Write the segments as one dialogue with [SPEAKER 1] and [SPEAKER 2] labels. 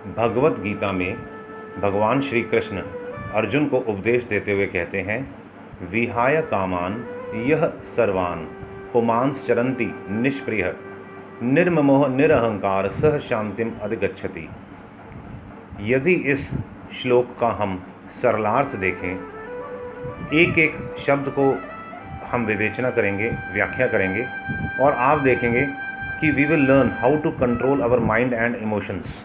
[SPEAKER 1] भगवत गीता में भगवान श्री कृष्ण अर्जुन को उपदेश देते हुए कहते हैं, विहाय कामान यह सर्वान पुमांस चरंती निष्प्रिय निर्ममोह निरहंकार सह शांतिम अधिगच्छति। यदि इस श्लोक का हम सरलार्थ देखें, एक एक शब्द को हम विवेचना करेंगे, व्याख्या करेंगे, और आप देखेंगे कि we will learn how to control our mind and emotions.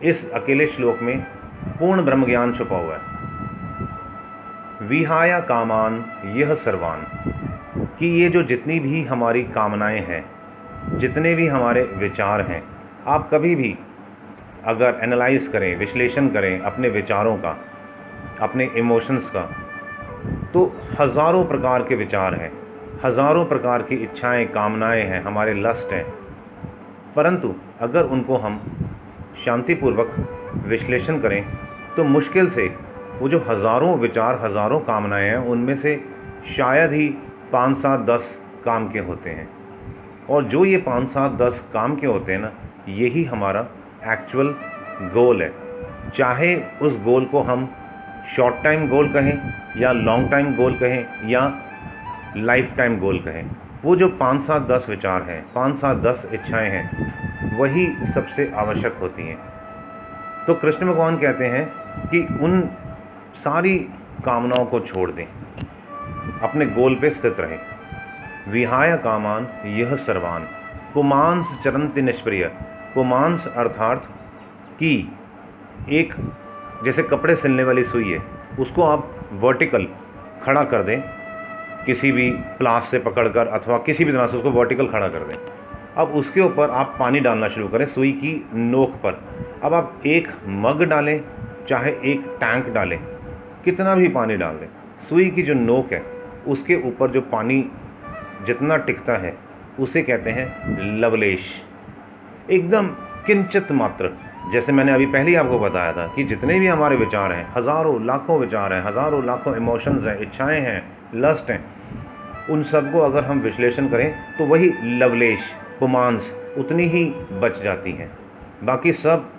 [SPEAKER 1] इस अकेले श्लोक में पूर्ण ब्रह्म ज्ञान छुपा हुआ है। विहाय कामान यह सर्वान, कि ये जो जितनी भी हमारी कामनाएं हैं, जितने भी हमारे विचार हैं, आप कभी भी अगर एनालाइज करें, विश्लेषण करें अपने विचारों का, अपने इमोशंस का, तो हज़ारों प्रकार के विचार हैं, हज़ारों प्रकार की इच्छाएं, कामनाएं हैं, हमारे लस्ट हैं। परंतु अगर उनको हम शांतिपूर्वक विश्लेषण करें तो मुश्किल से वो जो हज़ारों विचार, हज़ारों कामनाएं हैं, उनमें से शायद ही 5, 7, 10 काम के होते हैं। और जो ये 5, 7, 10 काम के होते हैं ना, यही हमारा एक्चुअल गोल है। चाहे उस गोल को हम शॉर्ट टाइम गोल कहें या लॉन्ग टाइम गोल कहें या लाइफ टाइम गोल कहें, वो जो 5, 7, 10 विचार हैं, 5, 7, 10 इच्छाएं हैं, वही सबसे आवश्यक होती हैं। तो कृष्ण भगवान कहते हैं कि उन सारी कामनाओं को छोड़ दें, अपने गोल पे स्थित रहें। विहाय कामान यह सर्वान पुमांस चरंति निष्प्रिय। पुमांस अर्थात कि एक जैसे कपड़े सिलने वाली सुई है, उसको आप वर्टिकल खड़ा कर दें, किसी भी प्लास से पकड़कर अथवा किसी भी तरह से उसको वर्टिकल खड़ा कर दें। अब उसके ऊपर आप पानी डालना शुरू करें सुई की नोक पर। अब आप एक मग डालें, चाहे एक टैंक डालें, कितना भी पानी डाल दें, सुई की जो नोक है उसके ऊपर जो पानी जितना टिकता है उसे कहते हैं लवलेश, एकदम किंचित मात्र। जैसे मैंने अभी पहले ही आपको बताया था कि जितने भी हमारे विचार हैं, हज़ारों लाखों विचार हैं, हज़ारों लाखों इमोशंस हैं, इच्छाएं हैं, लस्ट हैं, उन सब को अगर हम विश्लेषण करें तो वही लवलेश, पुमांस उतनी ही बच जाती हैं। बाकी सब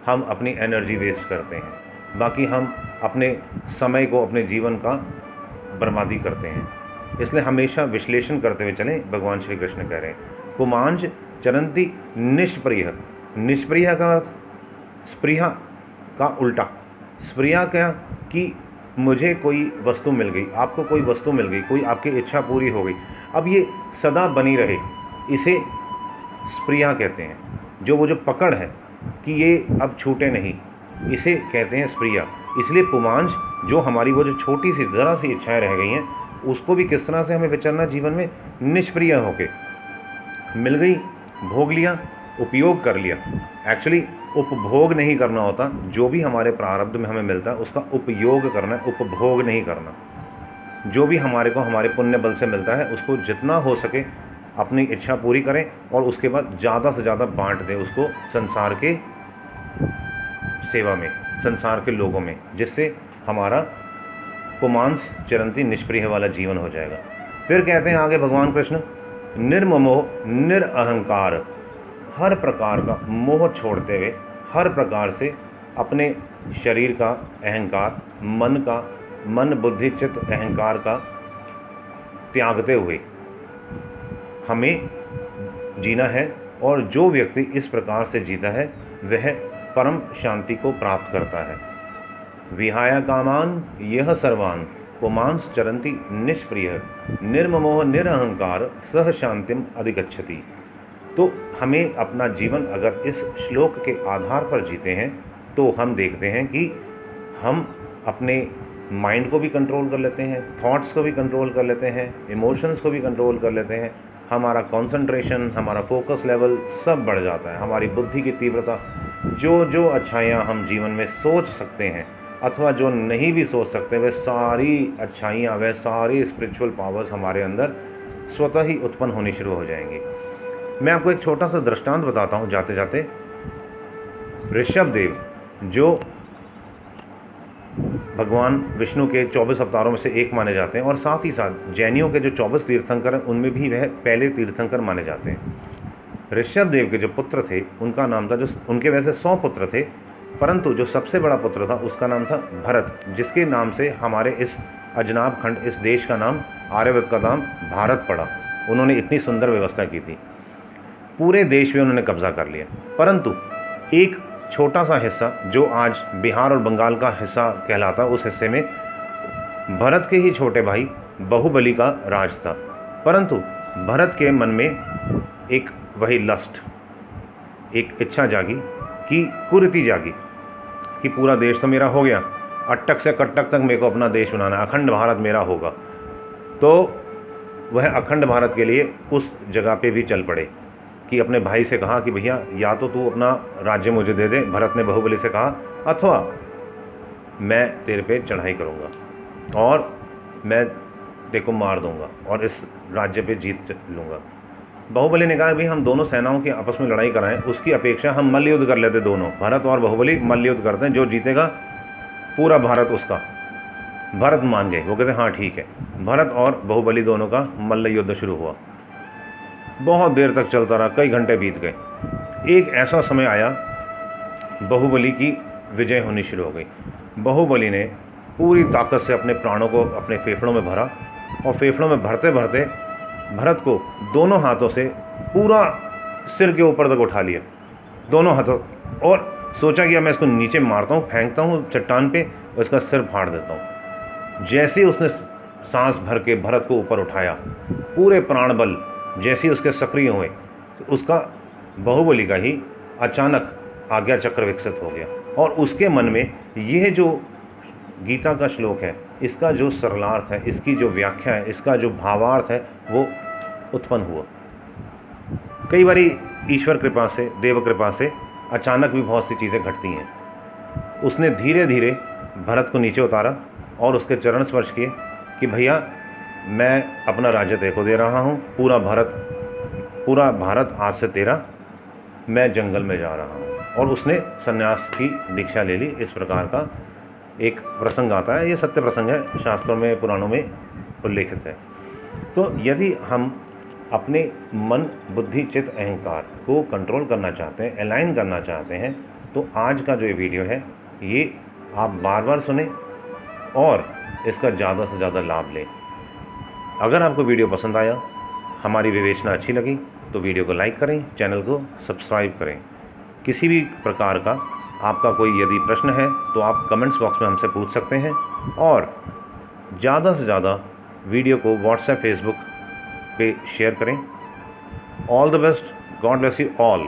[SPEAKER 1] हम अपनी एनर्जी वेस्ट करते हैं, बाकी हम अपने समय को, अपने जीवन का बर्बादी करते हैं। इसलिए हमेशा विश्लेषण करते हुए चलें। भगवान श्री कृष्ण कह रहे हैं पुमांस चरंती निष्प्रिय। निष्प्रिय का अर्थ स्प्रिया का उल्टा। स्प्रिया क्या कि मुझे कोई वस्तु मिल गई, आपको कोई वस्तु मिल गई, कोई आपकी इच्छा पूरी हो गई, अब ये सदा बनी रहे, इसे स्प्रिया कहते हैं। वो जो पकड़ है कि ये अब छूटे नहीं, इसे कहते हैं स्प्रिया। इसलिए पुमांस, जो हमारी वो जो छोटी सी ज़रा सी इच्छाएं रह गई हैं, उसको भी किस तरह से हमें विचरना जीवन में, निष्प्रिय होके। मिल गई, भोग लिया, उपयोग कर लिया। एक्चुअली उपभोग नहीं करना होता, जो भी हमारे प्रारब्ध में हमें मिलता है उसका उपयोग करना है, उपभोग नहीं करना। जो भी हमारे को हमारे पुण्य बल से मिलता है उसको जितना हो सके अपनी इच्छा पूरी करें और उसके बाद ज़्यादा से ज़्यादा बांट दें उसको संसार के सेवा में, संसार के लोगों में, जिससे हमारा पुमांस चरंती निष्प्रिय वाला जीवन हो जाएगा। फिर कहते हैं आगे भगवान कृष्ण, निर्ममोह निरअहंकार। हर प्रकार का मोह छोड़ते हुए, हर प्रकार से अपने शरीर का अहंकार, मन बुद्धि चित्त अहंकार का त्यागते हुए हमें जीना है। और जो व्यक्ति इस प्रकार से जीता है वह परम शांति को प्राप्त करता है। विहाय कामान यह सर्वान पुमांस चरंती निष्प्रिय निर्ममोह निरअहंकार सह शांतिम अधिगच्छति। तो हमें अपना जीवन अगर इस श्लोक के आधार पर जीते हैं तो हम देखते हैं कि हम अपने माइंड को भी कंट्रोल कर लेते हैं, थॉट्स को भी कंट्रोल कर लेते हैं, इमोशंस को भी कंट्रोल कर लेते हैं। हमारा कंसंट्रेशन, हमारा फोकस लेवल सब बढ़ जाता है। हमारी बुद्धि की तीव्रता, जो अच्छाइयाँ हम जीवन में सोच सकते हैं अथवा जो नहीं भी सोच सकते, वह सारी अच्छाइयाँ, वह सारी स्पिरिचुअल पावर्स हमारे अंदर स्वतः ही उत्पन्न होनी शुरू हो जाएंगी। मैं आपको एक छोटा सा दृष्टांत बताता हूँ जाते जाते। ऋषभ देव, जो भगवान विष्णु के 24 अवतारों में से एक माने जाते हैं और साथ ही साथ जैनियों के जो 24 तीर्थंकर हैं उनमें भी वह पहले तीर्थंकर माने जाते हैं। ऋषभदेव के जो पुत्र थे उनका नाम था, जो उनके वैसे 100 पुत्र थे, परंतु जो सबसे बड़ा पुत्र था उसका नाम था भरत, जिसके नाम से हमारे इस अजनाब खंड, इस देश का नाम, आर्यवर्त का नाम भारत पड़ा। उन्होंने इतनी सुंदर व्यवस्था की थी, पूरे देश में उन्होंने कब्जा कर लिया। परंतु एक छोटा सा हिस्सा जो आज बिहार और बंगाल का हिस्सा कहलाता, उस हिस्से में भरत के ही छोटे भाई बाहुबली का राज था। परंतु भरत के मन में एक वही लस्ट, एक इच्छा जागी, कि कुरीति जागी कि पूरा देश तो मेरा हो गया, अट्टक से कट्टक तक मेरे को अपना देश बनाना, अखंड भारत मेरा होगा। तो वह अखंड भारत के लिए उस जगह पे भी चल पड़े कि अपने भाई से कहा कि भैया या तो तू अपना राज्य मुझे दे दे, भरत ने बाहुबली से कहा, अथवा मैं तेरे पे चढ़ाई करूँगा और मैं तेरे को मार दूंगा और इस राज्य पे जीत लूँगा। बाहुबली ने कहा भाई हम दोनों सेनाओं की आपस में लड़ाई कराएं, उसकी अपेक्षा हम मल्ल युद्ध कर लेते, दोनों भरत और बाहुबली मल्ल युद्ध करते हैं, जो जीतेगा पूरा भारत उसका। भरत मान गए, वो कहते हाँ ठीक है। भरत और बाहुबली दोनों का मल्ल युद्ध शुरू हुआ, बहुत देर तक चलता रहा, कई घंटे बीत गए। एक ऐसा समय आया बाहुबली की विजय होनी शुरू हो गई। बाहुबली ने पूरी ताकत से अपने प्राणों को अपने फेफड़ों में भरा और फेफड़ों में भरते भरते भरत को दोनों हाथों से पूरा सिर के ऊपर तक उठा लिया, दोनों हाथों, और सोचा कि मैं इसको नीचे मारता हूँ, फेंकता हूँ चट्टान पे और इसका सिर फाड़ देता हूँ। जैसे ही उसने सांस भर के भरत को ऊपर उठाया, पूरे प्राण बल जैसे ही उसके सक्रिय हुए, तो उसका बाहुबली का ही अचानक आज्ञा चक्र विकसित हो गया और उसके मन में यह जो गीता का श्लोक है, इसका जो सरलार्थ है, इसकी जो व्याख्या है, इसका जो भावार्थ है, वो उत्पन्न हुआ। कई बारी ईश्वर कृपा से, देव कृपा से अचानक भी बहुत सी चीज़ें घटती हैं। उसने धीरे धीरे भरत को नीचे उतारा और उसके चरण स्पर्श किए कि भैया मैं अपना राज्य तेरे को दे रहा हूँ, पूरा भारत आज से तेरा, मैं जंगल में जा रहा हूँ। और उसने संन्यास की दीक्षा ले ली। इस प्रकार का एक प्रसंग आता है, ये सत्य प्रसंग है, शास्त्रों में, पुराणों में उल्लेखित है। तो यदि हम अपने मन, बुद्धि, चित्त, अहंकार को कंट्रोल करना चाहते हैं, अलाइन करना चाहते हैं, तो आज का जो ये वीडियो है ये आप बार बार सुने और इसका ज़्यादा से ज़्यादा लाभ लें। अगर आपको वीडियो पसंद आया, हमारी विवेचना अच्छी लगी, तो वीडियो को लाइक करें, चैनल को सब्सक्राइब करें। किसी भी प्रकार का आपका कोई यदि प्रश्न है तो आप कमेंट्स बॉक्स में हमसे पूछ सकते हैं और ज़्यादा से ज़्यादा वीडियो को व्हाट्सएप, फेसबुक पे शेयर करें। All the best, God bless you all.